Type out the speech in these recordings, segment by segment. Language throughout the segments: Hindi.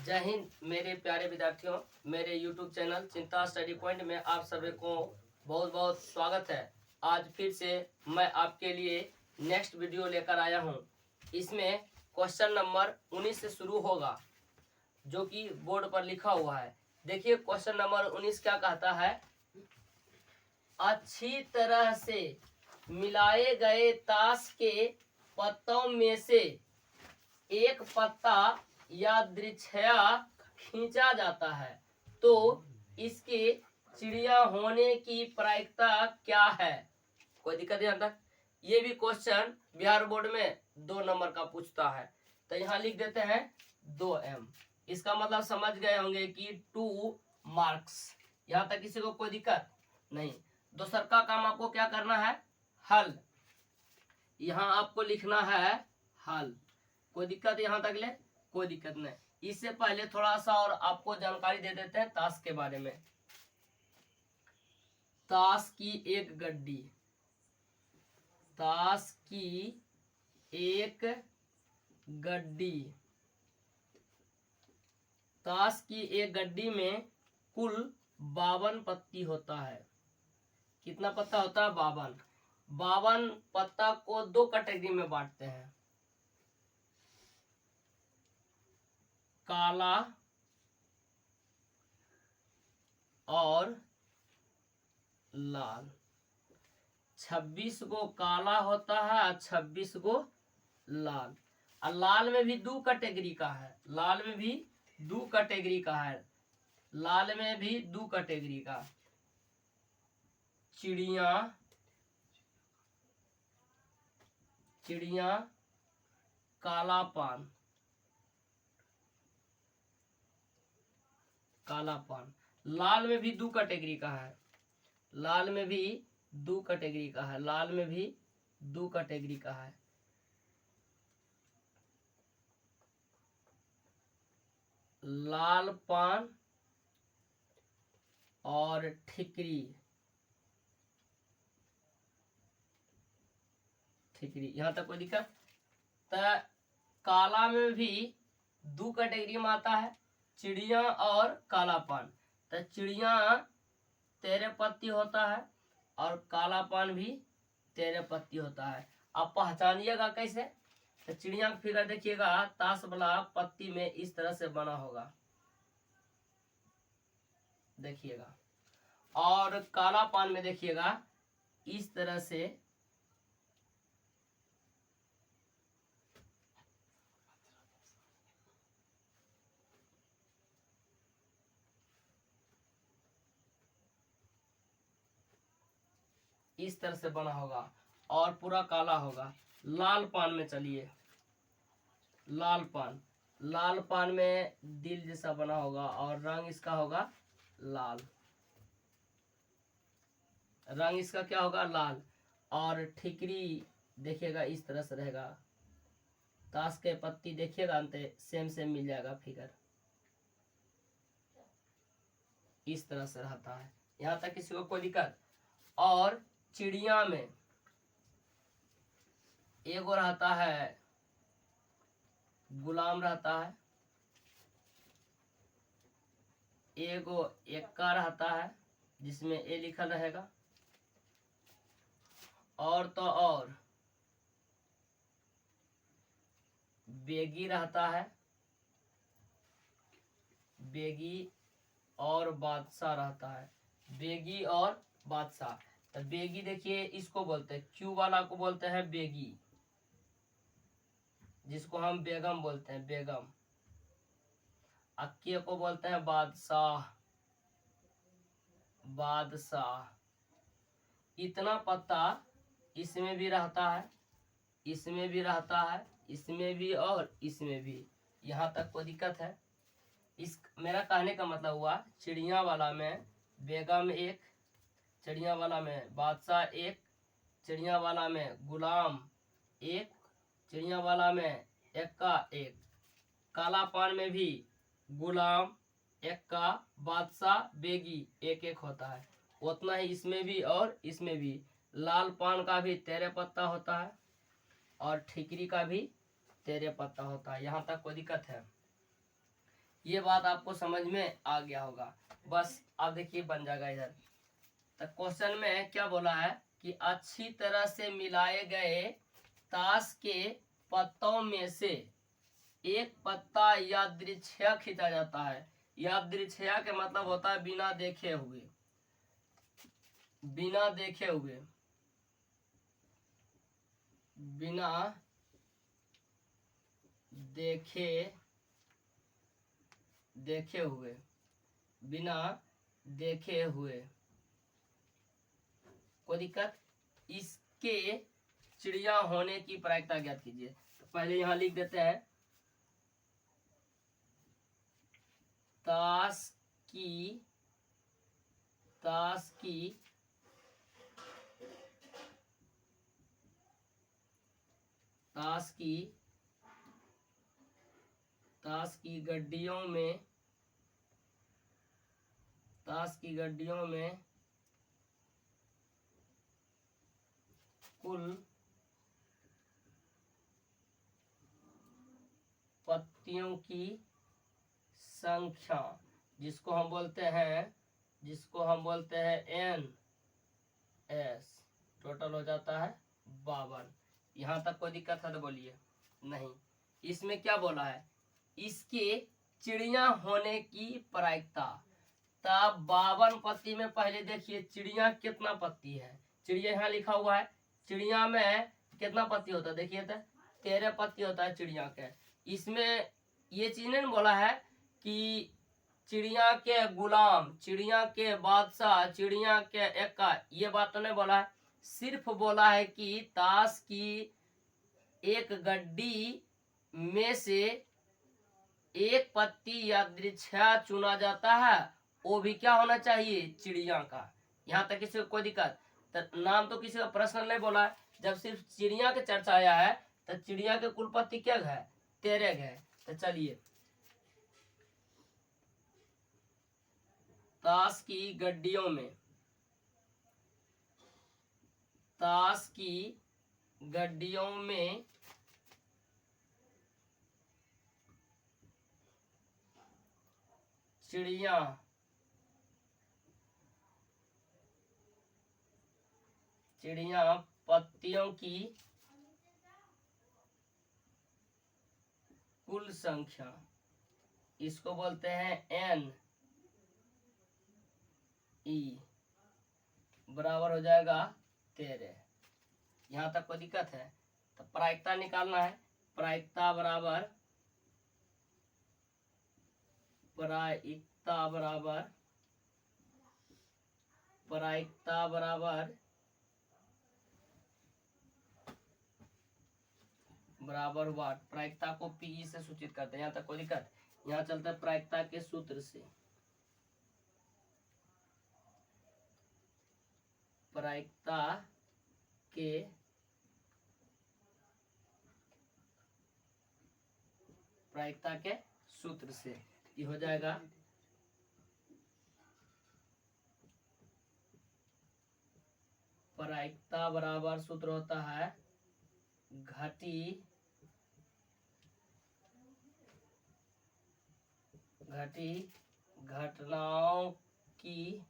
जय हिंद मेरे प्यारे विद्यार्थियों, मेरे YouTube चैनल चिंता स्टडी पॉइंट में आप सभी को बहुत बहुत स्वागत है। आज फिर से मैं आपके लिए नेक्स्ट वीडियो लेकर आया हूं। इसमें क्वेश्चन नंबर 19 से शुरू होगा, जो कि बोर्ड पर लिखा हुआ है। देखिए क्वेश्चन नंबर 19 क्या कहता है। अच्छी तरह से मिलाए गए ताश के पत्तों में से एक पत्ता यादृच्छया खींचा जाता है तो इसके चिड़िया होने की प्रायिकता क्या है। कोई दिक्कत नहीं आता। ये भी क्वेश्चन बिहार बोर्ड में 2 नंबर का पूछता है, तो यहाँ लिख देते हैं 2M। इसका मतलब समझ गए होंगे कि 2 मार्क्स। यहाँ तक किसी को कोई दिक्कत नहीं। दूसर का काम आपको क्या करना है, हल। यहाँ आपको लिखना है हल। कोई दिक्कत यहाँ तक ले, कोई दिक्कत नहीं। इससे पहले थोड़ा सा और आपको जानकारी दे देते हैं ताश के बारे में। ताश की एक गड्डी, ताश की एक गड्डी, ताश की एक गड्डी में कुल 52 पत्ती होता है। कितना पत्ता होता है, 52। 52 पत्ता को 2 कैटेगरी में बांटते हैं, काला और लाल। 26 गो काला होता है और 26 गो लाल। और लाल में भी 2 कैटेगरी का है, लाल में भी 2 कैटेगरी का है, लाल में भी 2 कैटेगरी का। चिड़िया, चिड़िया काला पान, काला पान। लाल में भी 2 कैटेगरी का है, लाल में भी 2 कैटेगरी का है, लाल में भी 2 कैटेगरी का है। लाल पान और ठिकरी, ठिकरी। यहाँ तक कोई दिक्कत। तो काला में भी 2 कैटेगरी में आता है, चिड़िया और काला पान। तो चिड़िया 13 पत्ती होता है और काला पान भी 13 पत्ती होता है। आप पहचानिएगा कैसे, तो चिड़िया का फिगर देखिएगा, ताश वाला पत्ती में इस तरह से बना होगा, देखिएगा। और काला पान में देखिएगा इस तरह से इस तरह से बना होगा और पूरा काला होगा। लाल पान में चलिए, लाल पान, लाल पान में दिल जैसा बना होगा और रंग इसका होगा लाल, रंग इसका क्या होगा, लाल। और ठिकरी देखिएगा इस तरह से रहेगा। ताश के पत्ती देखिएगा, अंत सेम सेम मिल जाएगा फिगर, इस तरह से रहता है। यहाँ तक किसी को कोई दिक्कत। और चिड़िया में एगो रहता है गुलाम रहता है, एगो एक्का रहता है जिसमें ए लिखल रहेगा, और तो और बेगी रहता है, बेगी और बादशाह रहता है, बेगी और बादशाह। तो बेगी देखिए इसको बोलते हैं, क्यू वाला को बोलते हैं बेगी, जिसको हम बेगम बोलते हैं, बेगम। अक्के को बोलते हैं बादशाह, बादशाह। इतना पत्ता इसमें भी रहता है, इसमें भी रहता है, इसमें भी और इसमें भी। यहाँ तक कोई दिक्कत है। इस मेरा कहने का मतलब हुआ, चिड़िया वाला में बेगम एक, चिड़िया वाला में बादशाह एक, चिड़िया वाला में गुलाम एक, चिड़िया वाला में एक्का एक। काला पान में भी गुलाम, एक्का, बादशाह, बेगी एक एक होता है। उतना ही इसमें भी और इसमें भी। लाल पान का भी 13 पत्ता होता है और ठिकरी का भी 13 पत्ता होता है। यहाँ तक कोई दिक्कत है। ये बात आपको समझ में आ गया होगा। बस अब देखिए बन जाएगा इधर। तो क्वेश्चन में क्या बोला है कि अच्छी तरह से मिलाए गए ताश के पत्तों में से एक पत्ता यादृच्छिक खींचा जाता है। यादृच्छिक के मतलब होता है बिना देखे हुए, बिना देखे हुए, बिना देखे हुए, बिना देखे हुए। कोई दिक्कत? इसके चिड़िया होने की प्रायिकता ज्ञात कीजिए। तो पहले यहां लिख देते हैं ताश की गड्डियों में कुल पत्तियों की संख्या, जिसको हम बोलते हैं NS, टोटल हो जाता है 52। यहां तक कोई दिक्कत है तो बोलिए। नहीं, इसमें क्या बोला है, इसके चिड़िया होने की प्रायिकता। तब 52 पत्ती में पहले देखिए चिड़िया कितना पत्ती है। चिड़िया यहाँ लिखा हुआ है, चिड़िया में कितना पत्ती होता है देखिए तो 13 पत्ती होता है चिड़िया के। इसमें ये चीज नहीं बोला है कि चिड़िया के गुलाम, चिड़िया के बादशाह, चिड़िया के एक्का, ये बात तो नहीं बोला है। सिर्फ बोला है कि ताश की एक गड्डी में से एक पत्ती यादृच्छिक चुना जाता है, वो भी क्या होना चाहिए, चिड़िया का। यहाँ तक किसी को कोई दिक्कत? तो नाम तो किसी का प्रश्न नहीं बोला है। जब सिर्फ चिड़िया के चर्चा आया है तो चिड़िया के कुल पत्ती क्या है, 13 है। तो चलिए, ताश की गड्डियों में चिड़िया पत्तियों की कुल संख्या, इसको बोलते हैं NE, बराबर हो जाएगा 13। यहां तक कोई दिक्कत है? तो प्रायिकता निकालना है। प्रायिकता बराबर वाट। प्रायिकता को PE से सूचित करते हैं। यहाँ तक कोई दिक्कत? यहाँ चलता है प्रायिकता के सूत्र से। प्रायिकता के सूत्र से ये हो जाएगा प्रायिकता बराबर, सूत्र होता है घटी घटनाओं की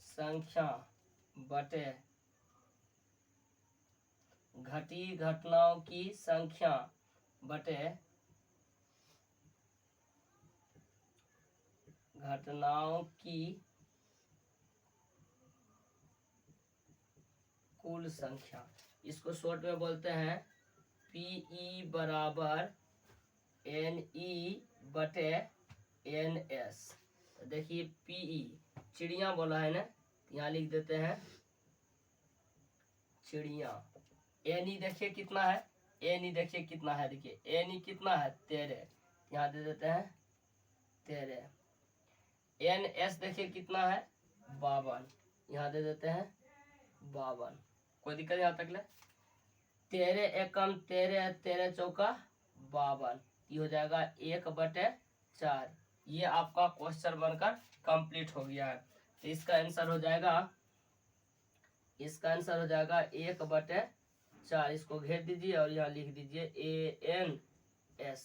संख्या बटे घटनाओं की संख्या बटे घटनाओं की कुल संख्या। इसको शॉर्ट में बोलते हैं PE बराबर NE बटे NS। तो देखिए PE चिड़िया बोला है ना, यहाँ लिख देते हैं चिड़िया। NE देखिए कितना है, NE देखिए कितना है, देखिए NE कितना है 13, यहाँ दे देते हैं 13। NS देखिए कितना है 52, यहाँ दे देते हैं 52। कोई दिक्कत यहाँ तक ले? 13 एकम 13, 13 चौका 52, ये हो जाएगा 1/4। ये आपका क्वेश्चन बनकर कंप्लीट हो गया है। तो इसका आंसर हो जाएगा 1/4। इसको घेर दीजिए और यहाँ लिख दीजिए ANS।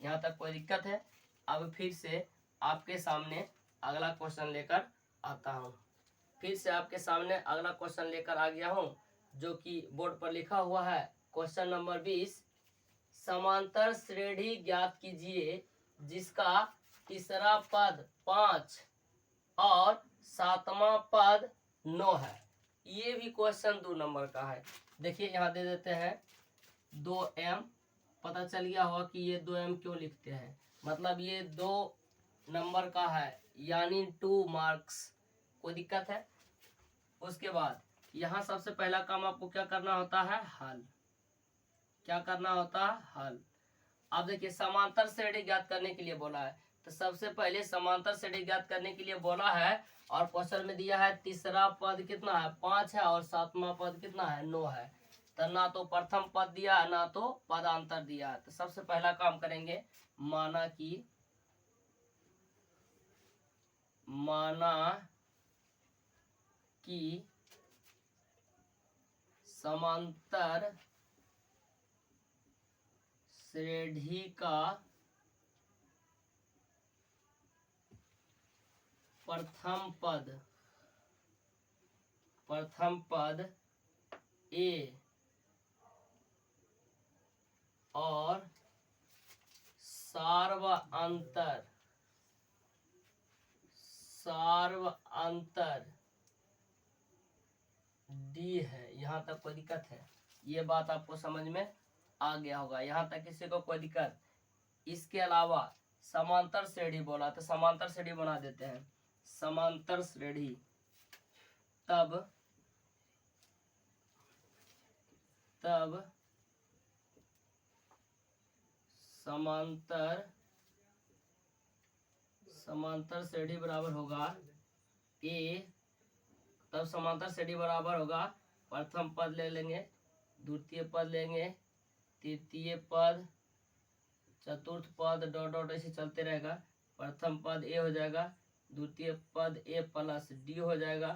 यहाँ तक कोई दिक्कत है? अब फिर से आपके सामने अगला क्वेश्चन लेकर आता हूँ। फिर से आपके सामने अगला क्वेश्चन लेकर आ गया हूँ, जो कि बोर्ड पर लिखा हुआ है। क्वेश्चन नंबर 20, समांतर श्रेणी ज्ञात कीजिए जिसका तीसरा पद 5 और सातवां पद 9 है। ये भी क्वेश्चन 2 नंबर का है। देखिए यहाँ दे देते हैं 2m। पता चल गया होगा कि ये 2m क्यों लिखते हैं, मतलब ये 2 नंबर का है, यानी 2 मार्क्स। कोई दिक्कत है? उसके बाद यहाँ सबसे पहला काम आपको क्या करना होता है? हल। क्या करना होता है? हल। अब देखिए समांतर श्रेणी ज्ञात करने के लिए बोला है, तो सबसे पहले समांतर श्रेणी ज्ञात करने के लिए बोला है, और क्वेश्चन में दिया है तीसरा पद कितना है? 5 है, और सातवां पद कितना है? 9 है। तो ना तो प्रथम पद दिया है, ना तो पदांतर दिया है। तो सबसे पहला काम करेंगे, माना कि समांतर श्रेणी का प्रथम पद ए और सार्वअंतर डी है। यहाँ तक कोई दिक्कत है? ये बात आपको समझ में आ गया होगा। यहाँ तक किसी को कोई दिक्कत? इसके अलावा समांतर श्रेणी बोला, तो समांतर श्रेणी बना देते हैं। समांतर श्रेणी तब समांतर श्रेणी बराबर होगा ए। तब समांतर श्रेणी बराबर होगा, प्रथम पद ले लेंगे, द्वितीय पद लेंगे, तृतीय पद, चतुर्थ पद, डॉट डॉट ऐसे चलते रहेगा। प्रथम पद ए हो जाएगा, द्वितीय पद ए प्लस डी हो जाएगा,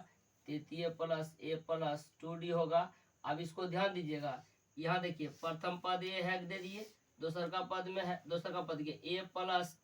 तृतीय प्लस ए प्लस 2d होगा। अब इसको ध्यान दीजिएगा, यहाँ देखिए प्रथम पद ए है, दे दिए। दूसर का पद में है, दूसर का पद के ए प्लस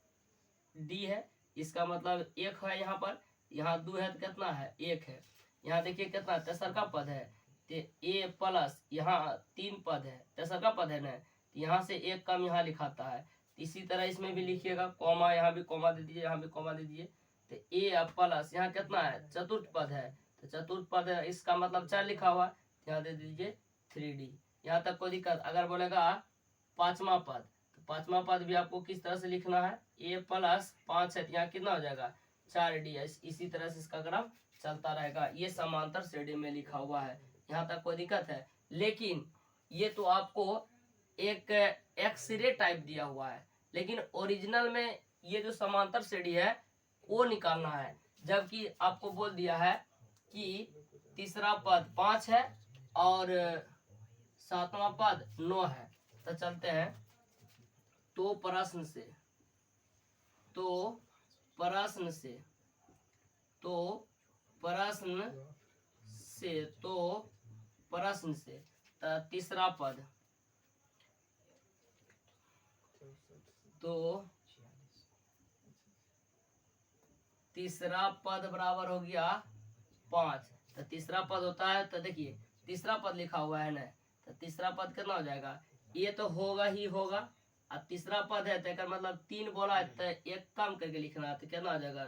डी है, इसका मतलब 1 है। यहाँ पर, यहाँ 2 है तो कितना है? 1 है। यहाँ देखिए कितना? तेसर का पद है, तो ए प्लस यहाँ 3 पद है, तेसर का पद है ना, यहाँ से 1 कम यहाँ लिखाता है। इसी तरह इसमें भी लिखिएगा, कॉमा, यहाँ भी कॉमा दे दीजिए, यहाँ भी कॉमा दे दीजिए। तो ए प्लस यहाँ कितना है? चतुर्थ पद है, तो चतुर्थ पद है, इसका मतलब 4 लिखा हुआ, यहाँ दे दीजिए 3d। यहाँ तक कोई दिक्कत? अगर बोलेगा पांचवा पद, तो पांचवा पद भी आपको किस तरह से लिखना है? ए प्लस 5 है, यहाँ कितना हो जाएगा? 4d। इसी तरह से इसका क्रम चलता रहेगा। ये समांतर श्रेणी में लिखा हुआ है। यहाँ तक कोई दिक्कत है? लेकिन ये तो आपको एक एक्सरे टाइप दिया हुआ है, लेकिन ओरिजिनल में ये जो समांतर श्रेणी है वो निकालना है। जबकि आपको बोल दिया है कि तीसरा पद 5 है और सातवां पद 9 है। तो चलते हैं, तो प्रश्न से तीसरा पद, तो तीसरा पद बराबर हो गया 5। तो तीसरा पद होता है, तो देखिए तीसरा पद लिखा हुआ है ना, तो तीसरा पद कितना हो जाएगा? ये तो होगा ही होगा। अब तीसरा पद है तो मतलब 3 बोला है, तो 1 कम करके लिखना है, तो कितना हो जाएगा?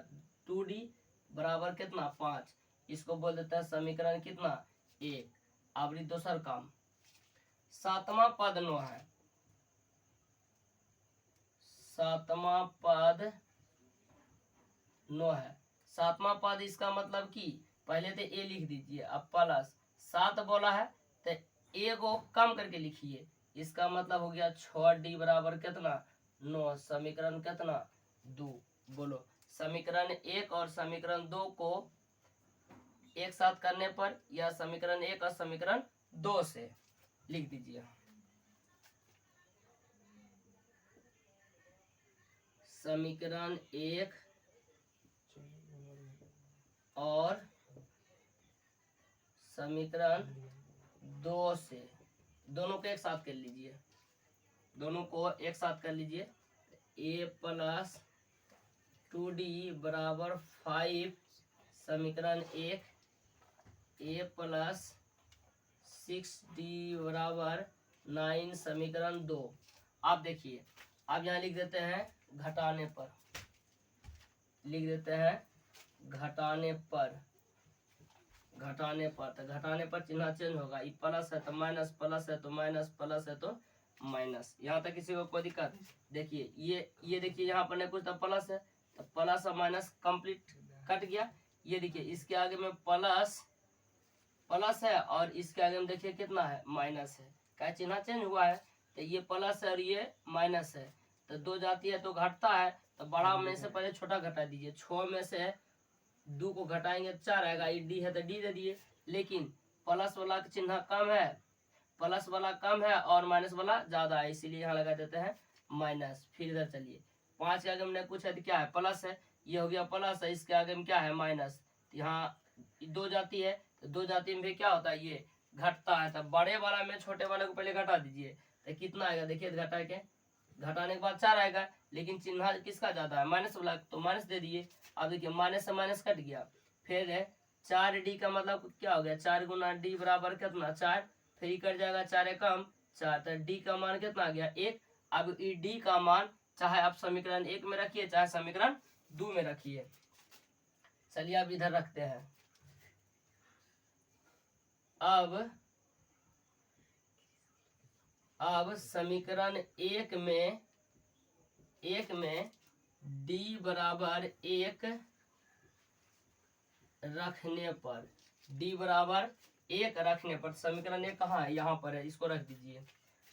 2d बराबर कितना? 5। इसको बोल देता है समीकरण कितना? 1। अब दूसरा काम, सातवां पद 9 है, सातवां पद 9 है। सातवां पद इसका मतलब कि पहले तो ए लिख दीजिए, अब प्लस 7 बोला है तो ए को कम करके लिखिए, इसका मतलब हो गया 6d बराबर कितना? 9। समीकरण कितना? 2। बोलो, समीकरण 1 और समीकरण 2 को एक साथ करने पर, या समीकरण 1 और समीकरण 2 से लिख दीजिए। समीकरण 1 और समीकरण 2 से, दोनों को एक साथ कर लीजिए, दोनों को एक साथ कर लीजिए। ए प्लस 2d बराबर 5 समीकरण 1, a प्लस 6d बराबर 9 समीकरण 2। आप देखिए, आप यहाँ लिख देते हैं घटाने पर, लिख देते हैं घटाने पर, घटाने पर, तो घटाने पर चिन्ह चेंज होगा। ये प्लस है तो माइनस, प्लस है तो माइनस, प्लस है तो माइनस। यहाँ तक किसी को कोई दिक्कत? देखिए ये देखिए यहाँ पर नहीं कुछ तो प्लस है, तो प्लस और माइनस कंप्लीट कट गया। ये देखिए इसके आगे में प्लस प्लस है और इसके आगे में देखिए कितना है, माइनस है। क्या चिन्ह चेंज हुआ है? तो ये प्लस है और ये माइनस है, तो दो जाती है तो घटता है, तो बड़ा में से पहले छोटा घटा दीजिए। 6 में से 2 को घटाएंगे 4 आएगा, ये डी है तो डी दे दिए। लेकिन प्लस वाला का चिन्ह कम है, प्लस वाला कम है और माइनस वाला ज्यादा है, इसीलिए यहाँ लगा देते हैं माइनस। फिर इधर चलिए, 5 के आगे में कुछ है तो क्या है, प्लस है, ये हो गया प्लस है, इसके आगे में क्या है, माइनस। यहाँ 2 जाती है तो 2 जाती में भी क्या होता है, ये घटता है। तो बड़े वाला में छोटे वाले को पहले घटा दीजिए, तो कितना आएगा देखिए, घटा के घटाने के बाद 4 आएगा, लेकिन चिन्ह किसका ज्यादा है, माइनस वाला, तो माइनस दे दिए। अब देखिए माइनस से माइनस कट गया, फिर 4d का मतलब क्या हो गया, 4 गुना डी बराबर कितना, 4, फिर कट जाएगा 4 कम 4, तो डी का मान कितना आ गया, 1। अब ई डी का मान चाहे आप समीकरण 1 में रखिए चाहे समीकरण 2 में रखिए। चलिए अब इधर रखते हैं। अब समीकरण 1 में d बराबर 1 रखने पर, d बराबर 1 रखने पर, समीकरण 1 कहाँ है, यहाँ पर है, इसको रख दीजिए।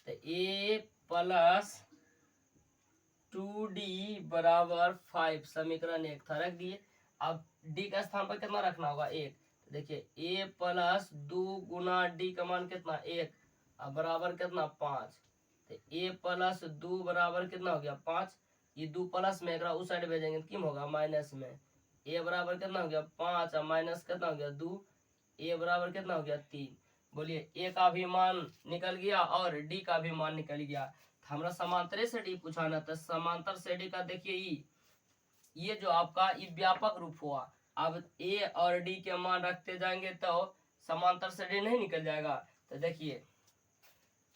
तो a प्लस 2d बराबर 5 समीकरण 1 था, रख दिए। अब d का स्थान पर कितना रखना होगा, 1। तो देखिए a प्लस 2 गुना d का मान कितना, 1, अब बराबर कितना, 5। तो a प्लस 2 बराबर कितना हो गया, 5। ये 2 प्लस में एक उस साइड भेजेंगे तो किम होगा, माइनस में। a बराबर कितना हो गया, 5, और माइनस कितना हो गया, 2। a बराबर कितना हो गया, 3। बोलिए a का भी मान निकल गया और d का भी मान निकल गया। हमारा समांतर से डी पूछाना था, समांतर से डी का देखिए ये जो आपका ये व्यापक रूप हुआ। अब a और d के मान रखते जाएंगे तो समांतर से डी नहीं निकल जाएगा। तो देखिए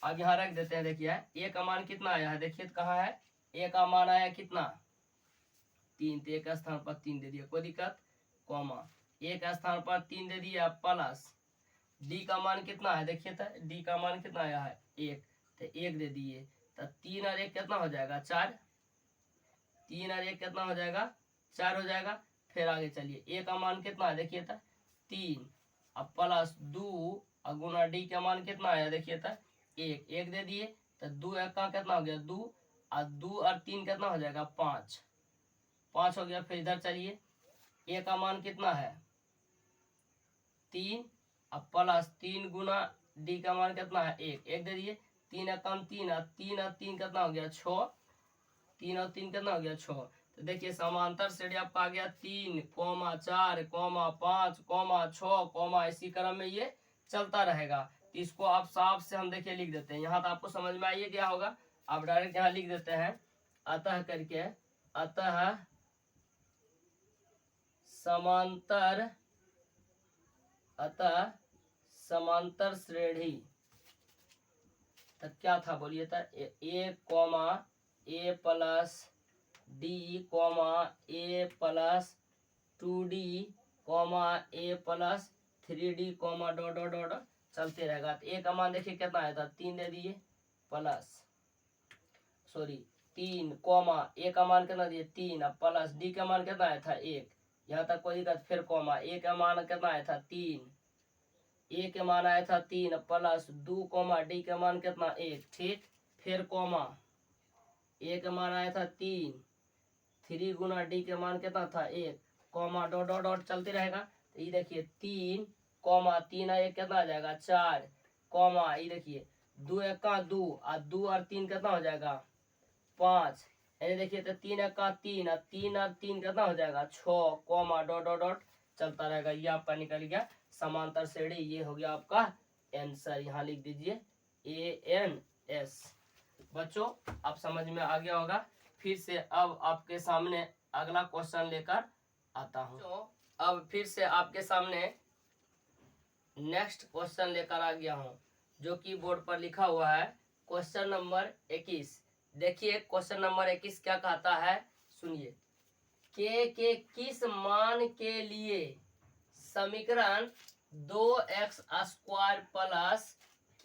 अब यहाँ रख देते हैं। देखिए a का मान कितना आया है, देखिए कहाँ है, a का मान आया कितना, 3, तो एक स्थान पर 3 दे दिया, कोई दिक्कत, कॉमा, एक स्थान पर 3 दे दिया, प्लस d का मान कितना है, देखिए तो d का मान कितना आया है, 1, तो 1 दे दिए। तो 3 और 1 कितना हो जाएगा, 4, 3 और 1 कितना हो जाएगा, 4 हो जाएगा। फिर आगे चलिए a का मान कितना है, देखिए तो 3, अब प्लस 2 और गुना d का मान कितना आया, देखिए तो 1, 1 दे दिए। तो 2 1 का कितना हो गया, 2, और 2 और 3 कितना हो जाएगा, 5, 5 हो गया। फिर इधर चलिए a का मान कितना है, 3, अब प्लस 3 गुना d का मान कितना है, 1, 1 दे दिए। 3 कम 3, और 3 और 3 कितना हो गया, 6, 3 और 3 कितना हो गया, 6। तो देखिए समांतर श्रेणी आपका आ गया 3, 4, 5, 6, इसी क्रम में ये चलता रहेगा। तो इसको आप साफ से हम देखिए लिख देते हैं, यहाँ तो आपको समझ में आइए क्या होगा। आप डायरेक्ट यहाँ लिख देते हैं, अतः करके, अतः समांतर श्रेणी, तो क्या था बोलिए, था a comma a plus d comma a plus 2d comma a plus 3d comma dot dot dot चलते रहेगा। तो a का मान देखिए कितना आया था, 3 दे दिए, प्लस 3 कॉमा a का मान कितना दिए, 3, अब प्लस d का मान कितना आया था, 1, यहाँ तक कोई दिक्कत। फिर कॉमा a का मान कितना आया था, 3, a के मान आया था 3, प्लस 2 कॉमा d का मान कितना, 1, ठीक। फिर कॉमा a का मान आया था 3, 3 गुना d के मान कितना था, 1, कॉमा डॉट डॉट डॉट चलते रहेगा। तो ये देखिए 3 कॉमा 3 और 1 कितना आ जाएगा, 4, कॉमा ये देखिए 2 1 का 2, और 2 और 3 कितना हो जाएगा, 5, यानी देखिए तो 3 1 का 3, और 3 और 3 कितना हो जाएगा, 6, कॉमा डॉट डॉट डॉट चलता रहेगा। ये आपका निकल गया समांतर श्रेणी। ये हो गया आपका आंसर, यहाँ लिख दीजिए ANS। बच्चों अब समझ में आ गया होगा। फिर से अब आपके सामने अगला क्वेश्चन लेकर आता हूँ। तो अब फिर से आपके सामने नेक्स्ट क्वेश्चन लेकर आ गया हूँ, जो कि बोर्ड पर लिखा हुआ है क्वेश्चन नंबर 21। देखिए क्वेश्चन नंबर 21 क्या कहता है, सुनिए। के किस मान के लिए समीकरण 2x स्क्वायर प्लस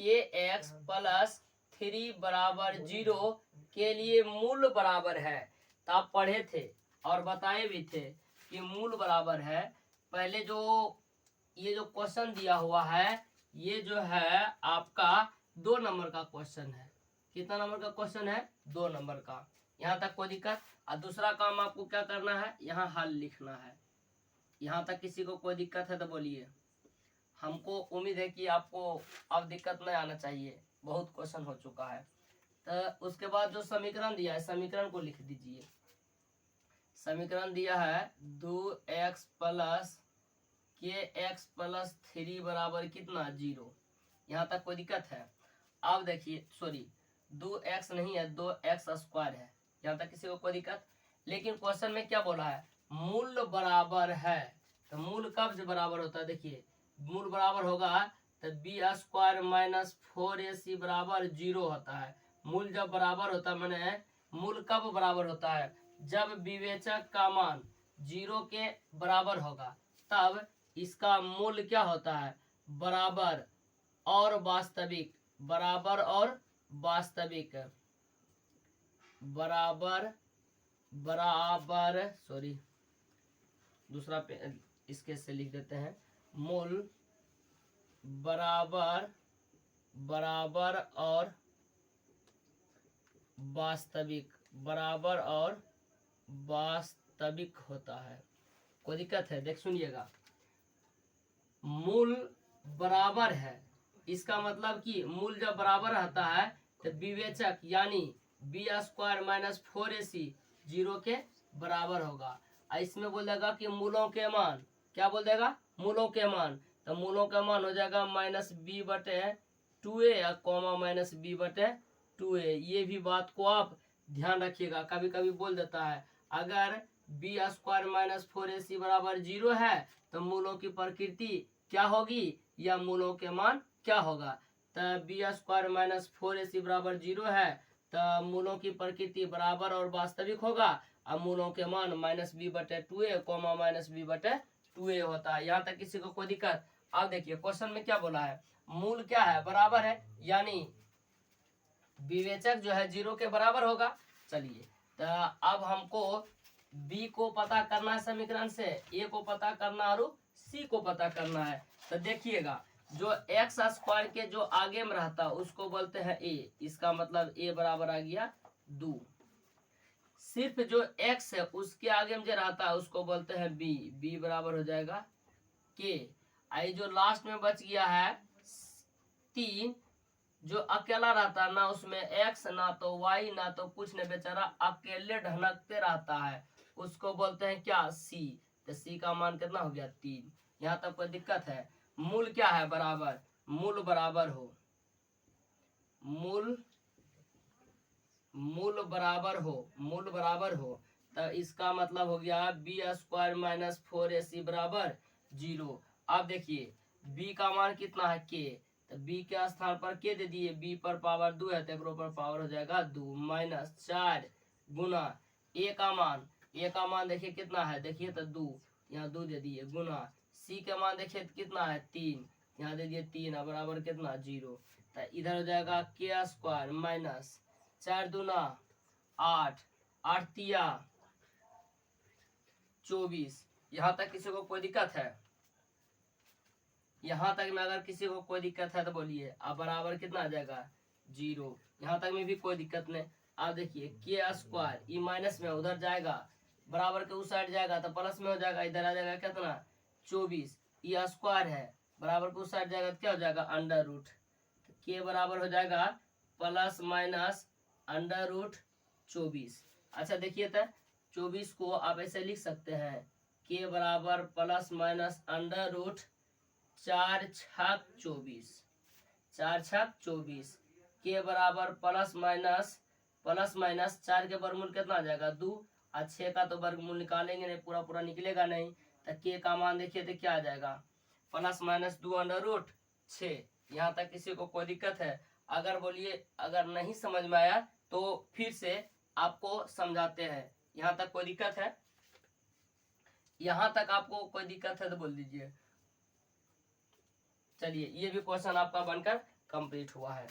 के एक्स प्लस 3 बराबर 0 के लिए मूल बराबर है। तो आप पढ़े थे और बताए भी थे कि मूल बराबर है। पहले जो ये जो क्वेश्चन दिया हुआ है, ये जो है आपका 2 नंबर का क्वेश्चन है। कितना नंबर का क्वेश्चन है? 2 नंबर का। यहाँ तक कोई दिक्कत? और दूसरा काम आपको क्या करना है, यहाँ हल लिखना है। यहाँ तक किसी को कोई दिक्कत है तो बोलिए। हमको उम्मीद है कि आपको अब दिक्कत नहीं आना चाहिए, बहुत क्वेश्चन हो चुका है। तो उसके बाद जो समीकरण दिया है, समीकरण को लिख दीजिए। समीकरण दिया है 2x प्लस के एक्स प्लस 3 बराबर कितना? 0। यहाँ तक कोई दिक्कत है? अब देखिए, सॉरी 2x नहीं है, 2x स्क्वायर है। यहाँ तक किसी को कोई दिक्कत? लेकिन क्वेश्चन में क्या बोला है? मूल बराबर है। तो मूल कब से बराबर होता है? देखिए मूल बराबर होगा तो बी स्क्वायर माइनस 4ac बराबर 0 होता है। मूल जब बराबर होता है, मैंने मूल कब बराबर होता है? जब विवेचक का मान 0 के बराबर होगा, तब इसका मूल क्या होता है? बराबर और वास्तविक। बराबर और वास्तविक। बराबर सॉरी दूसरा पे इसके से लिख देते हैं। मूल बराबर और वास्तविक। बराबर और वास्तविक होता है। कोई दिक्कत है? देख सुनिएगा, मूल बराबर है, इसका मतलब कि मूल जब बराबर रहता है तो विवेचक यानी बी स्क्वायर माइनस 4ac 0 के बराबर होगा। इसमें बोल देगा कि मूलों के मान, क्या बोल देगा? मूलों के मान। तो मूलों का मान हो जाएगा माइनस बी बटे 2a या कॉमा माइनस बी बटे 2a। ये भी बात को आप ध्यान रखिएगा, कभी कभी बोल देता है अगर बी स्क्वायर माइनस 4ac बराबर 0 है तो मूलों की प्रकृति क्या होगी या मूलों के मान क्या होगा? तो बी स्क्वायर माइनस 4ac बराबर 0 है तो मूलों की प्रकृति बराबर और वास्तविक होगा, और मूलों के मान माइनस बी बटे 2a कॉमा माइनस बी बटे 2a होता है। यहाँ तक किसी को कोई दिक्कत? अब देखिए क्वेश्चन में क्या बोला है, मूल क्या है? बराबर है, यानी विवेचक जो है 0 के बराबर होगा। चलिए तो अब हमको b को पता करना है समीकरण से, a को पता करना और c को पता करना है। तो देखिएगा जो एक्स स्क्वायर के जो आगे में रहता है उसको बोलते हैं a, इसका मतलब a बराबर आ गया 2। सिर्फ जो x है उसके आगे में जो रहता है उसको बोलते हैं b बराबर हो जाएगा k। आई जो लास्ट में बच गया है 3, जो अकेला रहता है ना, उसमें x ना तो y ना तो कुछ नहीं, बेचारा अकेले ढनकते रहता है, उसको बोलते हैं क्या? c। तो c का मान कितना हो गया? 3। यहाँ तक कोई दिक्कत है? मूल क्या है? बराबर। मूल बराबर हो, मूल बराबर हो तो इसका मतलब हो गया बी स्क्वायर माइनस 4ac बराबर 0। अब देखिए b का मान कितना है? k। तो b के स्थान पर k दे दिए, b पर पावर 2 है तो पर पावर हो जाएगा 2 माइनस 4 गुना a का मान देखिए कितना है? देखिए तो 2, यहाँ 2 दे दिए, गुना c का मान देखिए कितना है? 3, यहाँ दे दिए 3 बराबर कितना? 0। तो इधर हो जाएगा k स्क्वायर माइनस 4 दूना 8, 8 तिया 24। यहाँ तक किसी को कोई दिक्कत है? यहाँ तक में अगर किसी को कोई दिक्कत है तो बोलिए। अब बराबर कितना आ जाएगा? 0। यहाँ तक में भी कोई दिक्कत नहीं। अब देखिए के स्क्वायर ई माइनस में उधर जाएगा, बराबर के उस साइड जाएगा तो प्लस में हो जाएगा, इधर आ जाएगा कितना? 24। ई स्क्वायर है, बराबर के उस साइड जाएगा तो क्या हो जाएगा? Under root. के बराबर हो जाएगा प्लस माइनस अंडर रूट 24। अच्छा देखिए तो 24 को आप ऐसे लिख सकते हैं, के बराबर प्लस माइनस अंडर रूट 4 छक 24। 4 छक 24। के बराबर प्लस माइनस 4 के वर्गमूल कितना आ जाएगा? 2, आज 6 का तो वर्गमूल निकालेंगे नहीं, पूरा पूरा निकलेगा नहीं। तो के का मान देखिए तो क्या आ जाएगा, +-2√6। यहाँ तक किसी को कोई दिक्कत है? अगर बोलिए अगर नहीं समझ में आया तो फिर से आपको समझाते हैं। यहाँ तक कोई दिक्कत है? यहाँ तक आपको कोई दिक्कत है तो बोल दीजिए। चलिए ये भी क्वेश्चन आपका बनकर कंप्लीट हुआ है।